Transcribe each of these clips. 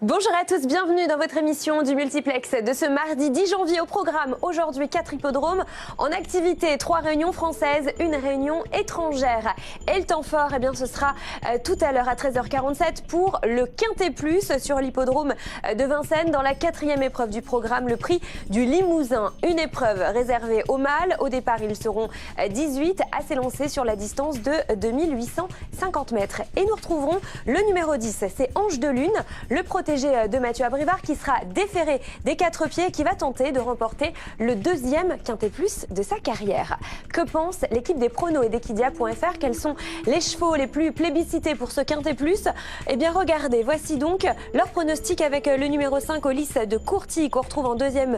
Bonjour à tous, bienvenue dans votre émission du multiplex de ce mardi 10 janvier. Au programme, aujourd'hui 4 hippodromes en activité, 3 réunions françaises, 1 réunion étrangère. Et le temps fort, eh bien, ce sera tout à l'heure à 13h47 pour le Quintet Plus sur l'hippodrome de Vincennes dans la 4e épreuve du programme, le prix du Limousin. Une épreuve réservée aux mâles. Au départ, ils seront 18 à s'élancer sur la distance de 2850 mètres. Et nous retrouverons le numéro 10, c'est Ange de Lune, le protégé de Mathieu Abrivard qui sera déféré des 4 pieds et qui va tenter de remporter le 2e Quintet Plus de sa carrière. Que pense l'équipe des pronos et d'Equidia.fr? Quels sont les chevaux les plus plébiscités pour ce Quintet Plus? Eh bien regardez, voici donc leur pronostic avec le numéro 5 Olis de Courty qu'on retrouve en 2e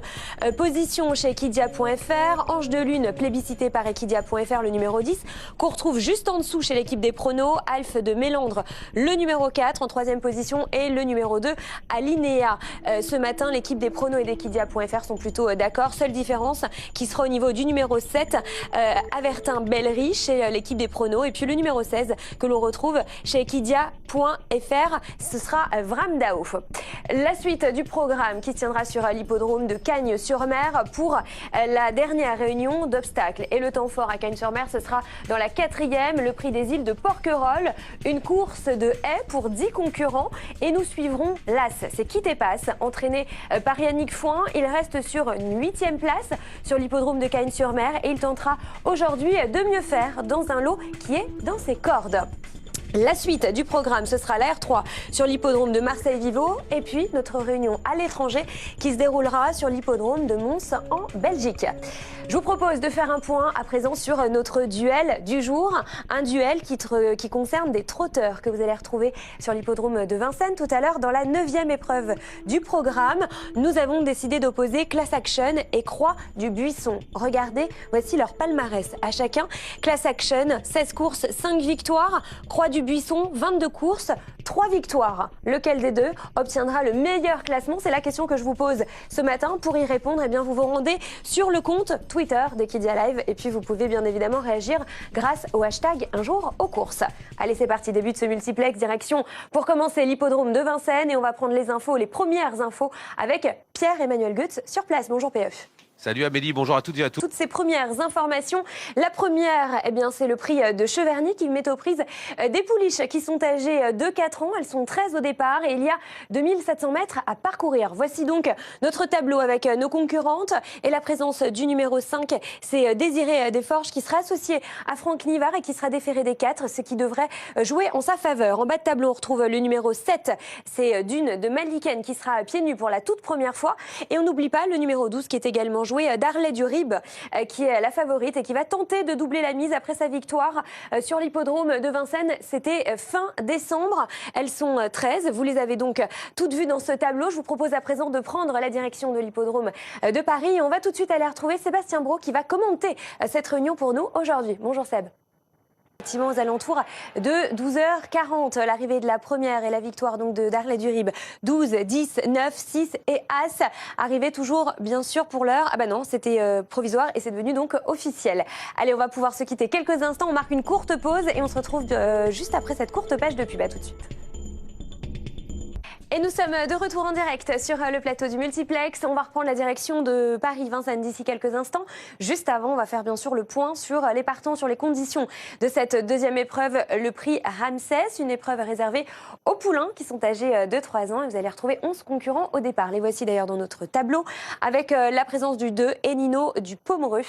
position chez Equidia.fr. Ange de Lune plébiscité par Equidia.fr, le numéro 10 qu'on retrouve juste en dessous chez l'équipe des pronos. Alphe de Mélandre, le numéro 4 en 3e position et le numéro 2 Alinéa. Ce matin, l'équipe des pronos et d'Equidia.fr sont plutôt d'accord. Seule différence qui sera au niveau du numéro 7, Avertin Bellery chez l'équipe des pronos. Et puis le numéro 16 que l'on retrouve chez Equidia.fr, ce sera Vramdao. La suite du programme qui se tiendra sur l'hippodrome de Cagnes-sur-Mer pour la dernière réunion d'obstacles. Et le temps fort à Cagnes-sur-Mer, ce sera dans la 4e, le prix des îles de Porquerolles. Une course de haies pour 10 concurrents. Et nous suivrons l'As, c'est Quitte et Passe, entraîné par Yannick Foin. Il reste sur une 8e place sur l'hippodrome de Cagnes-sur-Mer et il tentera aujourd'hui de mieux faire dans un lot qui est dans ses cordes. La suite du programme, ce sera la R3 sur l'hippodrome de Marseille-Vivo et puis notre réunion à l'étranger qui se déroulera sur l'hippodrome de Mons en Belgique. Je vous propose de faire un point à présent sur notre duel du jour. Un duel qui concerne des trotteurs que vous allez retrouver sur l'hippodrome de Vincennes tout à l'heure dans la 9e épreuve du programme. Nous avons décidé d'opposer Class Action et Croix du Buisson. Regardez, voici leur palmarès à chacun. Class Action, 16 courses, 5 victoires. Croix du Buisson, 22 courses, 3 victoires. Lequel des deux obtiendra le meilleur classement? C'est la question que je vous pose ce matin. Pour y répondre, eh bien, vous vous rendez sur le compte Twitter d'Equidia Live et puis vous pouvez bien évidemment réagir grâce au hashtag Un jour aux courses. Allez, c'est parti, début de ce multiplex. Direction pour commencer l'hippodrome de Vincennes et on va prendre les infos, les premières infos avec Pierre-Emmanuel Goetz sur place. Bonjour PF. Salut Amélie, bonjour à toutes et à tous. Toutes ces premières informations. La première, eh bien, c'est le prix de Cheverny qui met aux prises des pouliches qui sont âgées de 4 ans. Elles sont 13 au départ et il y a 2700 mètres à parcourir. Voici donc notre tableau avec nos concurrentes et la présence du numéro 5. C'est Désiré Desforges qui sera associé à Franck Nivard et qui sera déféré des 4, ce qui devrait jouer en sa faveur. En bas de tableau, on retrouve le numéro 7. C'est Dune de Maliken qui sera à pieds nus pour la toute première fois. Et on n'oublie pas le numéro 12 qui est également joué d'Arlet du Rib qui est la favorite et qui va tenter de doubler la mise après sa victoire sur l'hippodrome de Vincennes. C'était fin décembre. Elles sont 13. Vous les avez donc toutes vues dans ce tableau. Je vous propose à présent de prendre la direction de l'hippodrome de Paris. Et on va tout de suite aller retrouver Sébastien Brault qui va commenter cette réunion pour nous aujourd'hui. Bonjour Seb. Effectivement, aux alentours de 12h40, l'arrivée de la première et la victoire donc de Darley du Rib. 12, 10, 9, 6 et As. Arrivée toujours, bien sûr, pour l'heure. Ah bah non, c'était provisoire et c'est devenu donc officiel. Allez, on va pouvoir se quitter quelques instants. On marque une courte pause et on se retrouve juste après cette courte page de pub. À tout de suite. Et nous sommes de retour en direct sur le plateau du multiplex. On va reprendre la direction de Paris-Vincennes d'ici quelques instants. Juste avant, on va faire bien sûr le point sur les partants, sur les conditions de cette deuxième épreuve, le prix Ramsès, une épreuve réservée aux poulains qui sont âgés de 3 ans. Et vous allez retrouver 11 concurrents au départ. Les voici d'ailleurs dans notre tableau avec la présence du 2, Enino du Pomereux,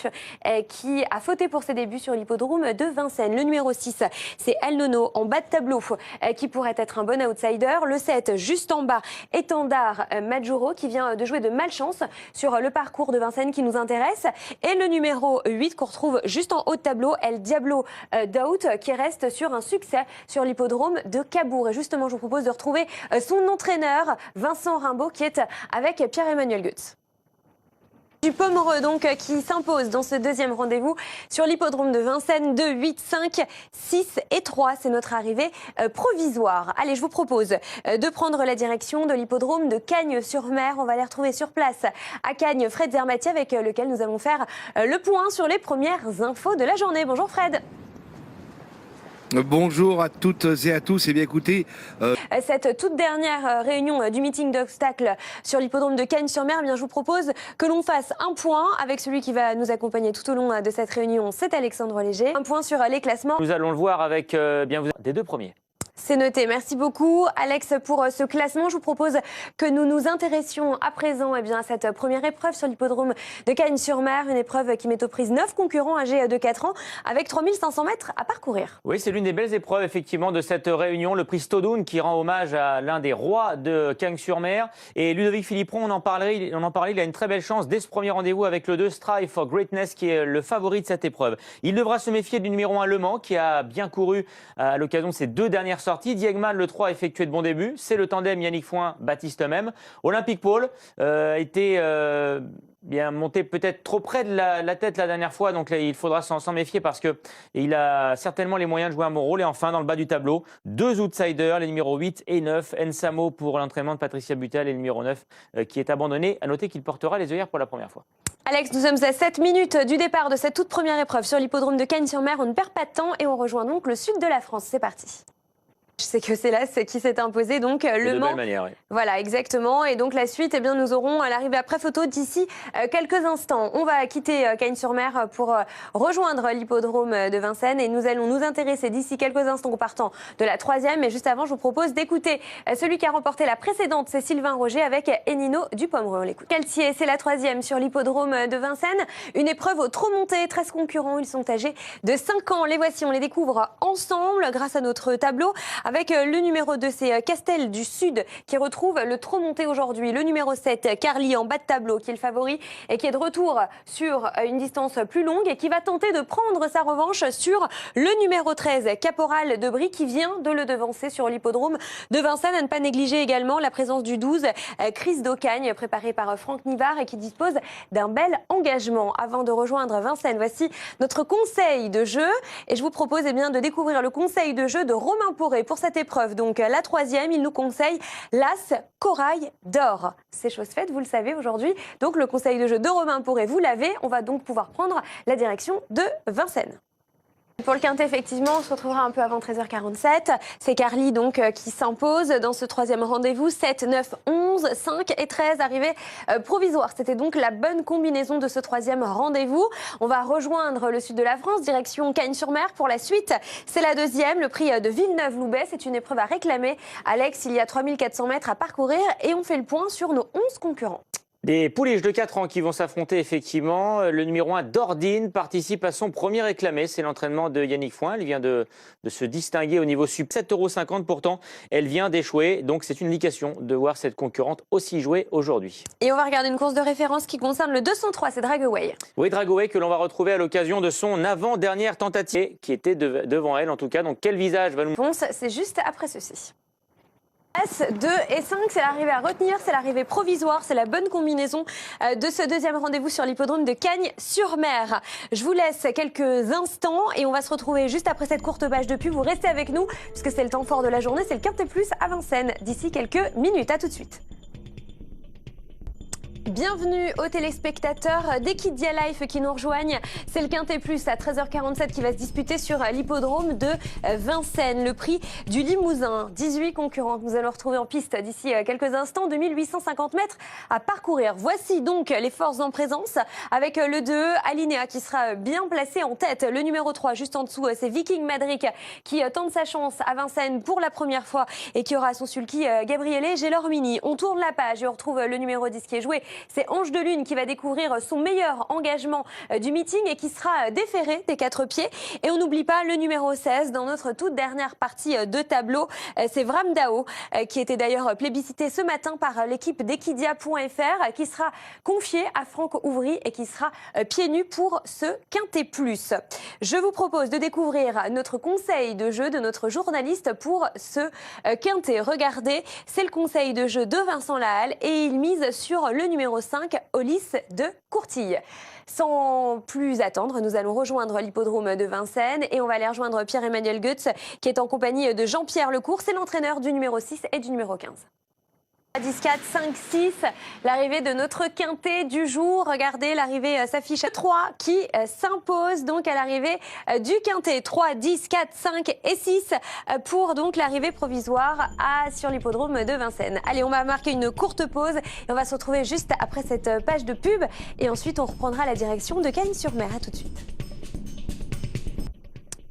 qui a fauté pour ses débuts sur l'hippodrome de Vincennes. Le numéro 6, c'est El Nono en bas de tableau, qui pourrait être un bon outsider. Le 7, juste en bas, Étendard Majuro qui vient de jouer de malchance sur le parcours de Vincennes qui nous intéresse. Et le numéro 8 qu'on retrouve juste en haut de tableau, El Diablo d'Out qui reste sur un succès sur l'hippodrome de Cabourg. Et justement, je vous propose de retrouver son entraîneur Vincent Rimbaud qui est avec Pierre-Emmanuel Goetz. Du Pomereux donc qui s'impose dans ce deuxième rendez-vous sur l'hippodrome de Vincennes. 2, 8, 5, 6 et 3. C'est notre arrivée provisoire. Allez, je vous propose de prendre la direction de l'hippodrome de Cagnes-sur-Mer. On va les retrouver sur place à Cagnes. Fred Zermati avec lequel nous allons faire le point sur les premières infos de la journée. Bonjour Fred. Bonjour à toutes et à tous. Eh bien écoutez, Cette toute dernière réunion du meeting d'obstacles sur l'hippodrome de Cagnes-sur-Mer, je vous propose que l'on fasse un point avec celui qui va nous accompagner tout au long de cette réunion, c'est Alexandre Léger. Un point sur les classements. Nous allons le voir avec des deux premiers. C'est noté. Merci beaucoup, Alex, pour ce classement. Je vous propose que nous nous intéressions à présent à cette première épreuve sur l'hippodrome de Cagnes-sur-Mer. Une épreuve qui met aux prises 9 concurrents âgés de 4 ans avec 3500 mètres à parcourir. Oui, c'est l'une des belles épreuves effectivement de cette réunion. Le prix Stodoun qui rend hommage à l'un des rois de Cagnes-sur-Mer. Et Ludovic Philippon, on en parlait, il a une très belle chance dès ce premier rendez-vous avec le 2 Strive for Greatness qui est le favori de cette épreuve. Il devra se méfier du numéro 1 Le Mans qui a bien couru à l'occasion de ses deux dernières sorties. Diegman, le 3, a effectué de bons débuts. C'est le tandem Yannick Foin, Baptiste même. Olympique Paul était bien monté peut-être trop près de la tête la dernière fois. Donc là, il faudra s'en méfier parce qu'il a certainement les moyens de jouer un bon rôle. Et enfin, dans le bas du tableau, deux outsiders, les numéros 8 et 9. Ensamo pour l'entraînement de Patricia Butel et le numéro 9 qui est abandonné. À noter qu'il portera les œillères pour la première fois. Alex, nous sommes à 7 minutes du départ de cette toute première épreuve sur l'hippodrome de Cagnes-sur-Mer. On ne perd pas de temps et on rejoint donc le sud de la France. C'est parti. Je sais que c'est là qui s'est imposé, donc Le Mans. De belle manière, oui. Voilà, exactement. Et donc la suite, nous aurons l'arrivée après photo d'ici quelques instants. On va quitter Cagnes-sur-Mer pour rejoindre l'hippodrome de Vincennes et nous allons nous intéresser d'ici quelques instants au partant de la troisième. Mais juste avant, je vous propose d'écouter celui qui a remporté la précédente, c'est Sylvain Roger avec Enino Dupomereux. On l'écoute. Caltier, c'est la troisième sur l'hippodrome de Vincennes. Une épreuve au trot monté, 13 concurrents. Ils sont âgés de 5 ans. Les voici, on les découvre ensemble grâce à notre tableau. Avec le numéro 2, c'est Castel du Sud qui retrouve le trot monté aujourd'hui. Le numéro 7, Carly en bas de tableau qui est le favori et qui est de retour sur une distance plus longue et qui va tenter de prendre sa revanche sur le numéro 13, Caporal de Brie qui vient de le devancer sur l'hippodrome de Vincennes. À ne pas négliger également la présence du 12, Chris d'Ocagne, préparé par Franck Nivard et qui dispose d'un bel engagement. Avant de rejoindre Vincennes, voici notre conseil de jeu et je vous propose de découvrir le conseil de jeu de Romain Poré pour cette épreuve. Donc la troisième, il nous conseille l'As Corail d'Or. C'est chose faite, vous le savez aujourd'hui. Donc le conseil de jeu de Romain Poré, vous l'avez. On va donc pouvoir prendre la direction de Vincennes. Pour le quintet, effectivement, on se retrouvera un peu avant 13h47. C'est Carly donc qui s'impose dans ce troisième rendez-vous. 7, 9, 11, 5 et 13 arrivées provisoires. C'était donc la bonne combinaison de ce troisième rendez-vous. On va rejoindre le sud de la France, direction Cagnes-sur-Mer pour la suite. C'est la deuxième, le prix de Villeneuve-Loubet. C'est une épreuve à réclamer. Alex, il y a 3400 mètres à parcourir et on fait le point sur nos 11 concurrents. Des pouliches de 4 ans qui vont s'affronter effectivement. Le numéro 1, Dordine, participe à son premier réclamé. C'est l'entraînement de Yannick Foin. Elle vient de se distinguer au niveau sub. 7,50 € pourtant. Elle vient d'échouer. Donc c'est une indication de voir cette concurrente aussi jouer aujourd'hui. Et on va regarder une course de référence qui concerne le 203, c'est Dragaway. Oui, Dragaway que l'on va retrouver à l'occasion de son avant-dernière tentative qui était devant elle en tout cas. Donc quel visage va nous... Réponse, c'est juste après ceci. 2 et 5, c'est l'arrivée à retenir, c'est l'arrivée provisoire, c'est la bonne combinaison de ce deuxième rendez-vous sur l'hippodrome de Cagnes-sur-Mer. Je vous laisse quelques instants et on va se retrouver juste après cette courte page de pub. Vous restez avec nous puisque c'est le temps fort de la journée, c'est le Quintet Plus à Vincennes d'ici quelques minutes. À tout de suite. Bienvenue aux téléspectateurs d'Equidia Life qui nous rejoignent. C'est le Quintet Plus à 13h47 qui va se disputer sur l'hippodrome de Vincennes. Le prix du Limousin, 18 concurrents. Nous allons retrouver en piste d'ici quelques instants, 2850 mètres à parcourir. Voici donc les forces en présence avec le 2, Alinéa qui sera bien placé en tête. Le numéro 3 juste en dessous, c'est Viking Madric qui tente sa chance à Vincennes pour la première fois et qui aura à son sulky Gabriele Gelormini. On tourne la page et on retrouve le numéro 10 qui est joué. C'est Ange de Lune qui va découvrir son meilleur engagement du meeting et qui sera déféré des 4 pieds. Et on n'oublie pas le numéro 16 dans notre toute dernière partie de tableau. C'est Vramdao qui était d'ailleurs plébiscité ce matin par l'équipe d'Equidia.fr qui sera confié à Franck Ouvry et qui sera pieds nus pour ce Quintet Plus. Je vous propose de découvrir notre conseil de jeu de notre journaliste pour ce Quintet. Regardez, c'est le conseil de jeu de Vincent Lahalle et il mise sur le numéro 5, Olis de Courtille. Sans plus attendre, nous allons rejoindre l'hippodrome de Vincennes et on va aller rejoindre Pierre-Emmanuel Goetz qui est en compagnie de Jean-Pierre Lecourt. C'est l'entraîneur du numéro 6 et du numéro 15. 10-4, 5-6, l'arrivée de notre quintet du jour. Regardez, l'arrivée s'affiche 3 qui s'impose donc à l'arrivée du quintet. 3, 10, 4, 5 et 6 pour donc l'arrivée provisoire sur l'hippodrome de Vincennes. Allez, on va marquer une courte pause et on va se retrouver juste après cette page de pub. Et ensuite, on reprendra la direction de Cagnes-sur-Mer. À tout de suite.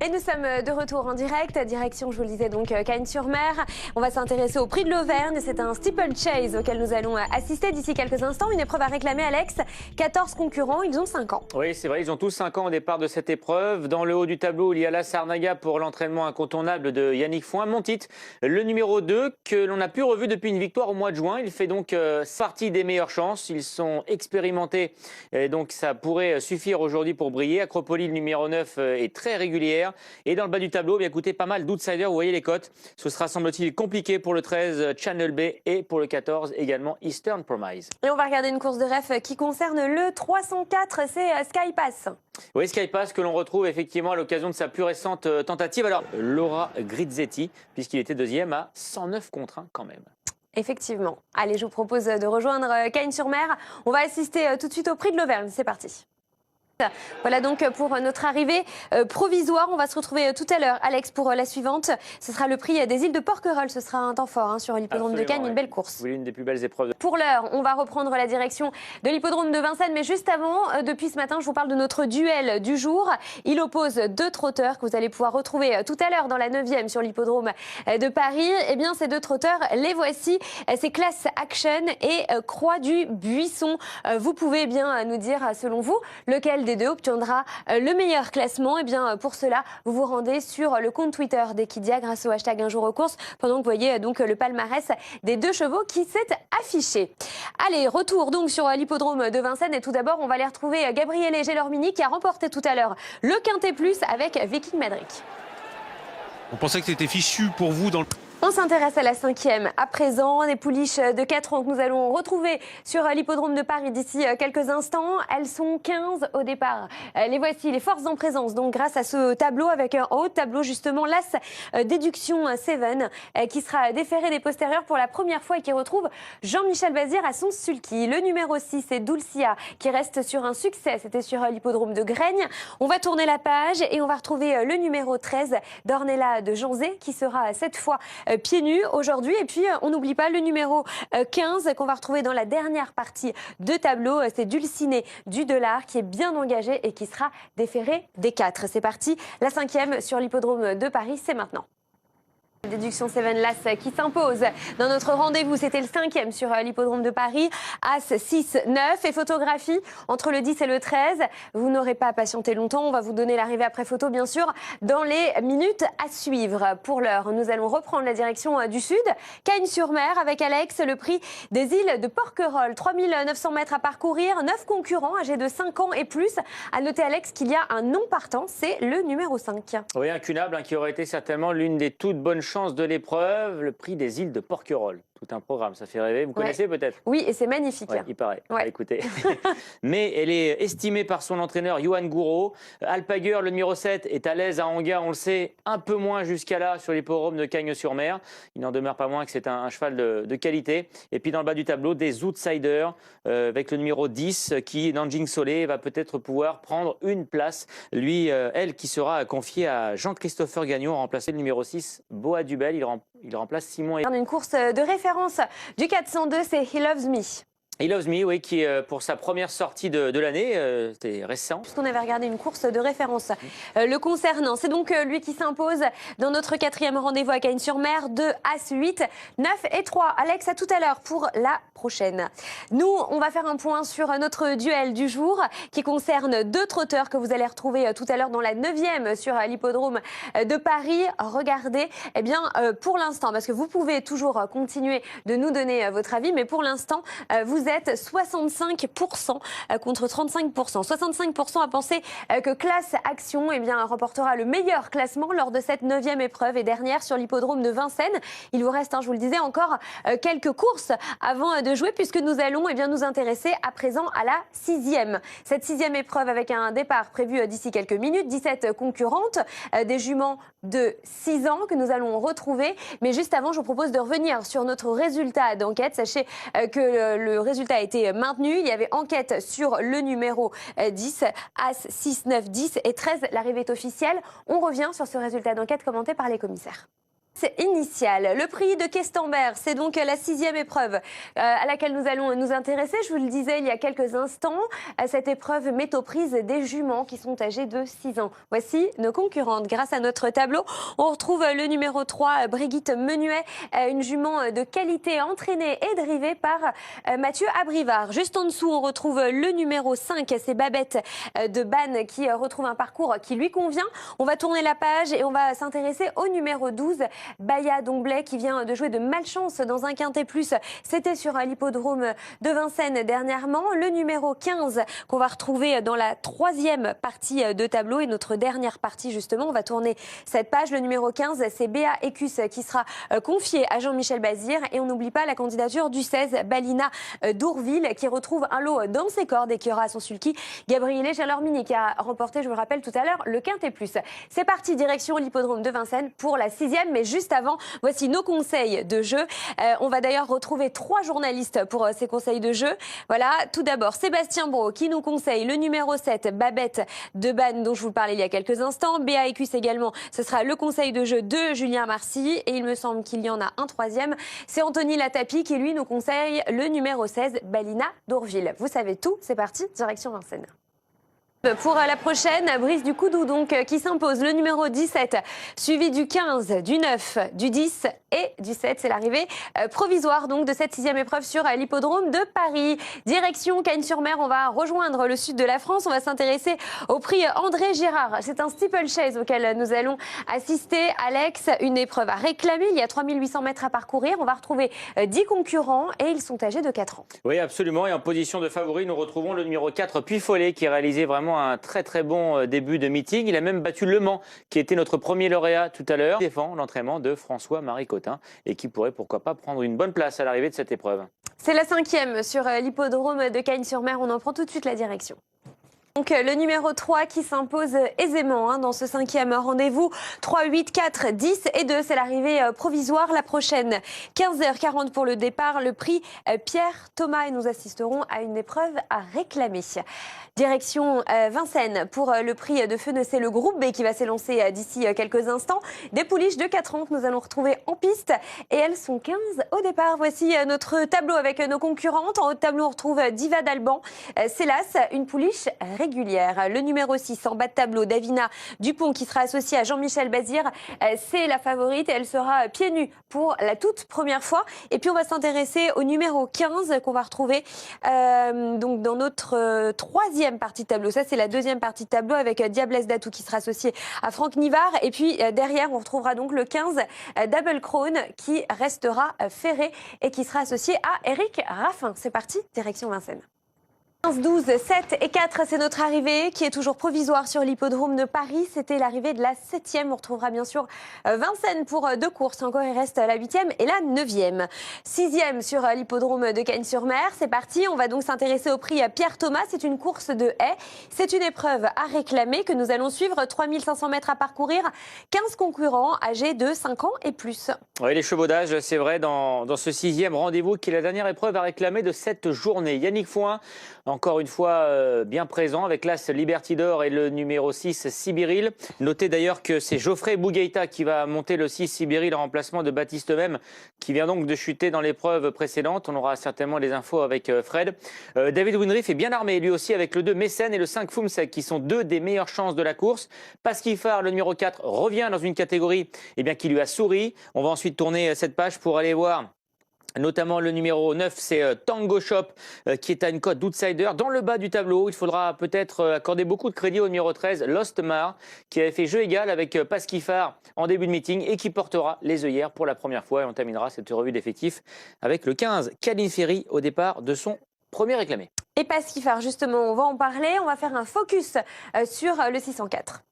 Et nous sommes de retour en direct, direction, je vous le disais donc, Cagnes-sur-Mer. On va s'intéresser au prix de l'Auvergne. C'est un steeplechase auquel nous allons assister d'ici quelques instants. Une épreuve à réclamer, Alex. 14 concurrents, ils ont 5 ans. Oui, c'est vrai, ils ont tous 5 ans au départ de cette épreuve. Dans le haut du tableau, il y a la Sarnaga pour l'entraînement incontournable de Yannick Foin. Montit, le numéro 2, que l'on a pu revu depuis une victoire au mois de juin. Il fait donc partie des meilleures chances. Ils sont expérimentés, et donc ça pourrait suffire aujourd'hui pour briller. Acropoli, le numéro 9, est très régulière. Et dans le bas du tableau, bien écoutez, pas mal d'outsiders, vous voyez les cotes. Ce sera, semble-t-il, compliqué pour le 13 Channel B et pour le 14 également Eastern Promise. Et on va regarder une course de ref qui concerne le 304, c'est Skypass. Oui, Skypass que l'on retrouve effectivement à l'occasion de sa plus récente tentative. Alors, Laura Grizzetti, puisqu'il était deuxième à 109 contre 1 quand même. Effectivement. Allez, je vous propose de rejoindre Cagnes-sur-Mer. On va assister tout de suite au prix de l'Auvergne. C'est parti. Voilà donc pour notre arrivée provisoire. On va se retrouver tout à l'heure, Alex, pour la suivante. Ce sera le prix des îles de Porquerolles. Ce sera un temps fort sur l'hippodrome de Cagnes, une belle course. Oui, une des plus belles épreuves. Pour l'heure, on va reprendre la direction de l'hippodrome de Vincennes. Mais juste avant, depuis ce matin, je vous parle de notre duel du jour. Il oppose 2 trotteurs que vous allez pouvoir retrouver tout à l'heure dans la 9e sur l'hippodrome de Paris. Eh bien, ces 2 trotteurs, les voici. C'est Class Action et Croix du Buisson. Vous pouvez bien nous dire, selon vous, lequel des 2 obtiendra le meilleur classement. Et bien pour cela, vous vous rendez sur le compte Twitter d'Equidia grâce au hashtag Un jour aux courses, pendant que vous voyez donc le palmarès des 2 chevaux qui s'est affiché. Allez, retour donc sur l'hippodrome de Vincennes. Et tout d'abord, on va aller retrouver Gabriele Gelormini qui a remporté tout à l'heure le Quintet Plus avec Viking Madric. On pensait que c'était fichu pour vous dans le... On s'intéresse à la 5e à présent, des pouliches de 4 ans que nous allons retrouver sur l'hippodrome de Paris d'ici quelques instants. Elles sont 15 au départ. Les voici, les forces en présence. Donc grâce à ce tableau, avec en haut de tableau justement l'As Déduction 7 qui sera déféré des postérieurs pour la première fois et qui retrouve Jean-Michel Bazir à son sulky. Le numéro 6, c'est Dulcia qui reste sur un succès. C'était sur l'hippodrome de Graigne. On va tourner la page et on va retrouver le numéro 13 d'Ornella de Janzé qui sera cette fois pieds nus aujourd'hui. Et puis, on n'oublie pas le numéro 15 qu'on va retrouver dans la dernière partie de tableau. C'est Dulcinée du Delard qui est bien engagé et qui sera déféré des 4. C'est parti. La 5e sur l'hippodrome de Paris, c'est maintenant. Déduction 7 l'As qui s'impose dans notre rendez-vous. C'était le 5e sur l'hippodrome de Paris. As 6, 9 et photographie entre le 10 et le 13. Vous n'aurez pas à patienter longtemps. On va vous donner l'arrivée après photo, bien sûr, dans les minutes à suivre. Pour l'heure, nous allons reprendre la direction du sud. Cagnes-sur-Mer avec Alex, le prix des îles de Porquerolles. 3900 mètres à parcourir, 9 concurrents âgés de 5 ans et plus. À noter, Alex, qu'il y a un non partant, c'est le numéro 5. Oui, incunable, qui aurait été certainement l'une des toutes bonnes chances de l'épreuve, le prix des îles de Porquerolles. Tout un programme, ça fait rêver. Vous connaissez peut-être? Oui, et c'est magnifique. Ouais, il paraît. Ouais. Écoutez. Mais elle est estimée par son entraîneur, Johan Gouraud. Alpaguer, le numéro 7, est à l'aise à Anguin, on le sait, un peu moins jusqu'à là sur l'hippodrome de Cagnes-sur-Mer. Il n'en demeure pas moins que c'est un cheval de qualité. Et puis dans le bas du tableau, des outsiders avec le numéro 10 qui, Nanjing Solé, va peut-être pouvoir prendre une place. Lui, elle, qui sera confiée à Jean-Christopher Gagnon, remplacer le numéro 6, Boa Dubel. Il remplace Simon. Une course de référence du 402, c'est He Loves Me. He Loves Me, oui, qui pour sa première sortie de l'année, c'était récent. Puisqu'on avait regardé une course de référence le concernant. C'est donc lui qui s'impose dans notre 4e rendez-vous à Cagnes-sur-Mer, 2 As 8, 9 et 3. Alex, à tout à l'heure pour la prochaine. Nous, on va faire un point sur notre duel du jour qui concerne 2 trotteurs que vous allez retrouver tout à l'heure dans la 9e sur l'hippodrome de Paris. Regardez, eh bien, pour l'instant, parce que vous pouvez toujours continuer de nous donner votre avis, mais pour l'instant, vous êtes 65% contre 35%. 65% à penser que Class Action remportera le meilleur classement lors de cette 9e épreuve et dernière sur l'hippodrome de Vincennes. Il vous reste, je vous le disais, encore quelques courses avant de de jouer puisque nous allons nous intéresser à présent à la 6e. Cette 6e épreuve avec un départ prévu d'ici quelques minutes. 17 concurrentes, des juments de 6 ans que nous allons retrouver. Mais juste avant, je vous propose de revenir sur notre résultat d'enquête. Sachez que le résultat a été maintenu. Il y avait enquête sur le numéro 10, As, 6, 9, 10 et 13. L'arrivée est officielle. On revient sur ce résultat d'enquête commenté par les commissaires. C'est initial. Le prix de Questembert, c'est donc la 6e épreuve à laquelle nous allons nous intéresser. Je vous le disais il y a quelques instants, cette épreuve met aux prises des juments qui sont âgés de 6 ans. Voici nos concurrentes. Grâce à notre tableau, on retrouve le numéro 3, Brigitte Menuet, une jument de qualité entraînée et drivée par Mathieu Abrivard. Juste en dessous, on retrouve le numéro 5, c'est Babette de Bannes qui retrouve un parcours qui lui convient. On va tourner la page et on va s'intéresser au numéro 12, Baya Domblay, qui vient de jouer de malchance dans un quintet plus. C'était sur l'hippodrome de Vincennes dernièrement. Le numéro 15 qu'on va retrouver dans la 3e partie de tableau et notre dernière partie justement. On va tourner cette page. Le numéro 15, c'est Béa Écus qui sera confié à Jean-Michel Bazir. Et on n'oublie pas la candidature du 16, Balina Dourville, qui retrouve un lot dans ses cordes et qui aura à son sulky Gabriele Jalormini qui a remporté, je vous le rappelle tout à l'heure, le quintet plus. C'est parti, direction l'hippodrome de Vincennes pour la 6e. Mais juste avant, voici nos conseils de jeu. On va d'ailleurs retrouver 3 journalistes pour ces conseils de jeu. Voilà, tout d'abord Sébastien Brault qui nous conseille le numéro 7, Babette de Bannes, dont je vous parlais il y a quelques instants. Béa Écus également, ce sera le conseil de jeu de Julien Marcy. Et il me semble qu'il y en a un 3e, c'est Anthony Latapi qui lui nous conseille le numéro 16, Balina Dourville. Vous savez tout, c'est parti, direction Vincennes. Pour la prochaine, Brice du Coudou donc qui s'impose, le numéro 17, suivi du 15, du 9, du 10 et du 7. C'est l'arrivée provisoire donc de cette 6e épreuve sur l'hippodrome de Paris. Direction Cagnes-sur-Mer, on va rejoindre le sud de la France. On va s'intéresser au prix André Girard. C'est un steeplechase auquel nous allons assister. Alex, une épreuve à réclamer. Il y a 3800 mètres à parcourir. On va retrouver 10 concurrents et ils sont âgés de 4 ans. Oui, absolument. Et en position de favori, nous retrouvons le numéro 4, Puy-Follet, qui a réalisé vraiment un très bon début de meeting. Il a même battu Le Mans, qui était notre premier lauréat tout à l'heure. Il défend l'entraînement de François-Marie Cotin et qui pourrait pourquoi pas prendre une bonne place à l'arrivée de cette épreuve. C'est la 5e sur l'hippodrome de Cagnes-sur-Mer. On en prend tout de suite la direction. Donc le numéro 3 qui s'impose aisément dans ce 5e rendez-vous. 3, 8, 4, 10 et 2, c'est l'arrivée provisoire. La prochaine, 15h40 pour le départ. Le prix Pierre Thomas et nous assisterons à une épreuve à réclamer. Direction Vincennes pour le prix de Feneux, c'est le groupe B qui va s'élancer d'ici quelques instants. Des pouliches de 4 ans que nous allons retrouver en piste et elles sont 15 au départ. Voici notre tableau avec nos concurrentes. En haut de tableau, on retrouve Diva d'Alban, Célas, une pouliche régulière. Le numéro 6 en bas de tableau, Davina Dupont qui sera associée à Jean-Michel Bazir. C'est la favorite et elle sera pieds nus pour la toute première fois. Et puis on va s'intéresser au numéro 15 qu'on va retrouver donc dans notre 3e partie de tableau. Ça, c'est la 2e partie de tableau avec Diablesse Datou qui sera associé à Franck Nivard. Et puis derrière, on retrouvera donc le 15 Double Crown qui restera ferré et qui sera associé à Eric Raffin. C'est parti, direction Vincennes. 15, 12, 7 et 4, c'est notre arrivée qui est toujours provisoire sur l'hippodrome de Paris. C'était l'arrivée de la 7e. On retrouvera bien sûr Vincennes pour 2 courses. Encore, il reste la 8e et la 9e. 6e sur l'hippodrome de Cagnes-sur-Mer. C'est parti. On va donc s'intéresser au prix Pierre Thomas. C'est une course de haies. C'est une épreuve à réclamer que nous allons suivre. 3500 mètres à parcourir. 15 concurrents âgés de 5 ans et plus. Oui, les chevaudages, c'est vrai, dans ce 6e rendez-vous qui est la dernière épreuve à réclamer de cette journée. Yannick Fouin, encore une fois bien présent avec l'As Liberty d'Or et le numéro 6 Sibiril. Notez d'ailleurs que c'est Geoffrey Bougaïta qui va monter le 6 Sibiril en remplacement de Baptiste Même qui vient donc de chuter dans l'épreuve précédente. On aura certainement les infos avec Fred. David Winrich est bien armé lui aussi avec le 2 Mécène et le 5 Fumsek qui sont 2 des meilleures chances de la course. Pasquifar, le numéro 4, revient dans une catégorie qui lui a souri. On va ensuite tourner cette page pour aller voir notamment le numéro 9, c'est Tango Shop qui est à une cote d'outsider. Dans le bas du tableau, il faudra peut-être accorder beaucoup de crédit au numéro 13, Lost Mar, qui avait fait jeu égal avec Pasquifar en début de meeting et qui portera les œillères pour la première fois. Et on terminera cette revue d'effectifs avec le 15, Cadine Ferry au départ de son premier réclamé. Et Pasquifar, justement, on va en parler. On va faire un focus sur le 604.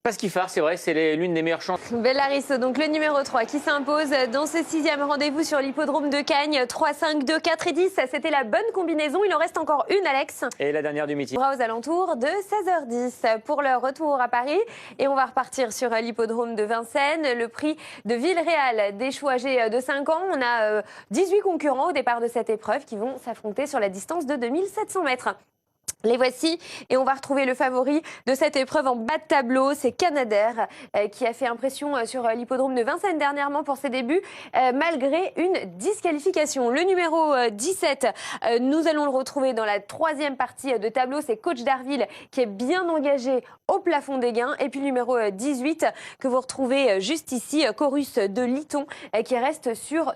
Pasquifar, c'est vrai, c'est l'une des meilleures chances. Bellaris, donc le numéro 3 qui s'impose dans ce 6e rendez-vous sur l'hippodrome de Cagnes. 3, 5, 2, 4 et 10, c'était la bonne combinaison. Il en reste encore une, Alex. Et la dernière du meeting. Aux alentours de 16h10 pour le retour à Paris. Et on va repartir sur l'hippodrome de Vincennes. Le prix de Villeréal des chevaux âgés de 5 ans. On a 18 concurrents au départ de cette épreuve qui vont s'affronter sur la distance de 2700 mètres. Les voici et on va retrouver le favori de cette épreuve en bas de tableau, c'est Canadair qui a fait impression sur l'hippodrome de Vincennes dernièrement pour ses débuts malgré une disqualification. Le numéro 17, nous allons le retrouver dans la 3e partie de tableau, c'est Coach d'Arville qui est bien engagé au plafond des gains. Et puis le numéro 18 que vous retrouvez juste ici, Chorus de Liton qui reste sur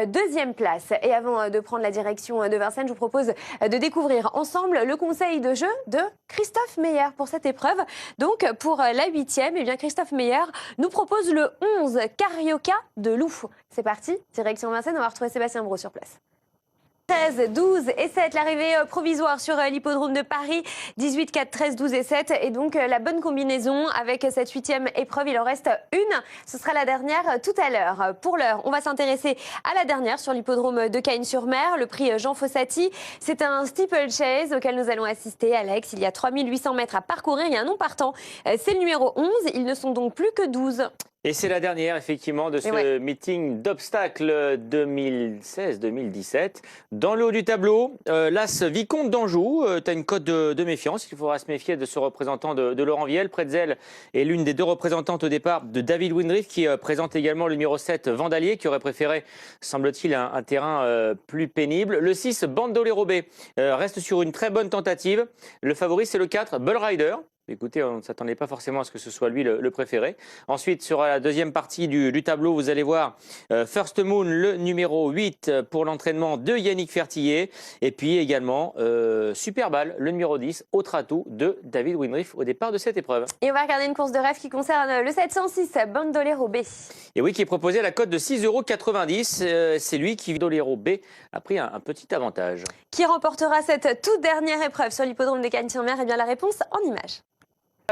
deuxième place. Et avant de prendre la direction de Vincennes, je vous propose de découvrir ensemble le conseil de jeu de Christophe Meyer pour cette épreuve. Donc pour la 8e, eh bien Christophe Meyer nous propose le 11 Carioca de Loup. C'est parti, direction Vincennes, on va retrouver Sébastien Brault sur place. 13, 12 et 7, l'arrivée provisoire sur l'hippodrome de Paris, 18, 4, 13, 12 et 7. Et donc la bonne combinaison avec cette 8e épreuve, il en reste une. Ce sera la dernière tout à l'heure. Pour l'heure, on va s'intéresser à la dernière sur l'hippodrome de Cagnes-sur-Mer, le prix Jean Fossati. C'est un steeplechase auquel nous allons assister, Alex. Il y a 3800 mètres à parcourir, il y a un non partant. C'est le numéro 11, ils ne sont donc plus que 12. Et c'est la dernière, effectivement, de ce meeting d'obstacles 2016-2017. Dans le haut du tableau, l'As Vicomte d'Anjou, tu as une cote de méfiance. Il faudra se méfier de ce représentant de Laurent Viel. Pretzel est l'une des deux représentantes au départ de David Windriff, qui présente également le numéro 7, Vandalier, qui aurait préféré, semble-t-il, un terrain plus pénible. Le 6, Bandolero B, reste sur une très bonne tentative. Le favori, c'est le 4, Bull Rider. Écoutez, on ne s'attendait pas forcément à ce que ce soit lui le préféré. Ensuite, sur la deuxième partie du tableau, vous allez voir First Moon, le numéro 8 pour l'entraînement de Yannick Fertillet. Et puis également Superball, le numéro 10, autre atout de David Windriff au départ de cette épreuve. Et on va regarder une course de rêve qui concerne le 706, Bandolero B. Et oui, qui est proposé à la cote de 6,90 €. C'est lui qui, Bandolero B, a pris un petit avantage. Qui remportera cette toute dernière épreuve sur l'hippodrome de Cagnes-sur-Mer? Eh bien, la réponse en images.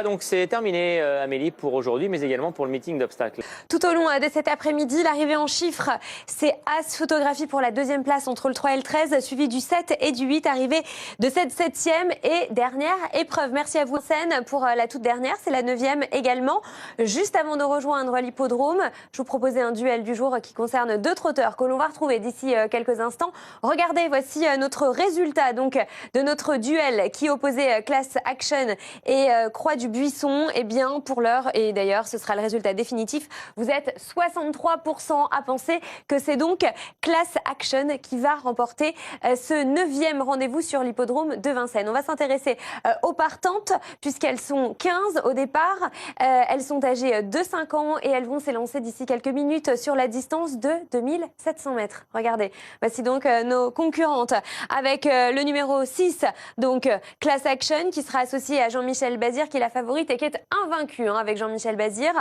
Donc c'est terminé, Amélie, pour aujourd'hui, mais également pour le meeting d'obstacles. Tout au long de cet après-midi, l'arrivée en chiffres, c'est As Photographie pour la deuxième place entre le 3 et le 13, suivi du 7 et du 8, arrivée de cette 7e et dernière épreuve. Merci à vous, Seine, pour la toute dernière, c'est la 9e également. Juste avant de rejoindre l'hippodrome, je vous proposais un duel du jour qui concerne deux trotteurs que l'on va retrouver d'ici quelques instants. Regardez, voici notre résultat donc de notre duel qui opposait Class Action et Croix du Buisson. Eh bien, pour l'heure, et d'ailleurs, ce sera le résultat définitif, vous êtes 63% à penser que c'est donc Class Action qui va remporter ce 9e rendez-vous sur l'hippodrome de Vincennes. On va s'intéresser aux partantes, puisqu'elles sont 15 au départ. Elles sont âgées de 5 ans et elles vont s'élancer d'ici quelques minutes sur la distance de 2700 mètres. Regardez, voici donc nos concurrentes avec le numéro 6, donc Class Action, qui sera associé à Jean-Michel Bazir, qui est la favorite et qui est invaincue avec Jean-Michel Bazir.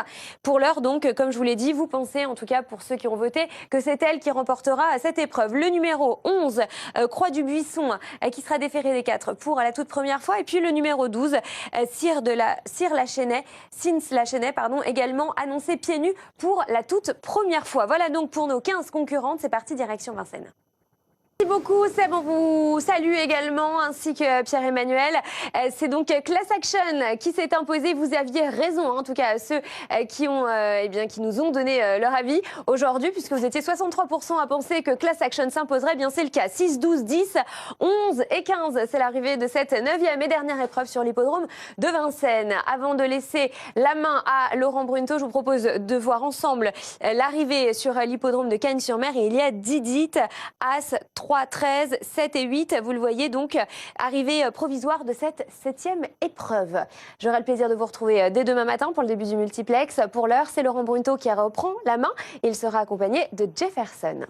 Pour l'heure, donc, comme je vous l'ai dit, vous pensez, en tout cas pour ceux qui ont voté, que c'est elle qui remportera cette épreuve. Le numéro 11, Croix du Buisson, qui sera déféré des 4 pour la toute première fois. Et puis le numéro 12, Sins Lachenay, également annoncé pieds nus pour la toute première fois. Voilà donc pour nos 15 concurrentes. C'est parti, direction Vincennes. Merci beaucoup Seb, on vous salue également ainsi que Pierre-Emmanuel. C'est donc Class Action qui s'est imposé. Vous aviez raison, en tout cas ceux qui nous ont donné leur avis aujourd'hui, puisque vous étiez 63% à penser que Class Action s'imposerait. Bien c'est le cas. 6, 12, 10, 11 et 15. C'est l'arrivée de cette 9e et dernière épreuve sur l'hippodrome de Vincennes. Avant de laisser la main à Laurent Brunto, je vous propose de voir ensemble l'arrivée sur l'hippodrome de Cagnes-sur-Mer. Et il y a Didit, As, 3, 13, 7 et 8. Vous le voyez donc, arrivée provisoire de cette 7e épreuve. J'aurai le plaisir de vous retrouver dès demain matin pour le début du multiplex. Pour l'heure, c'est Laurent Brunto qui reprend la main. Il sera accompagné de Jefferson.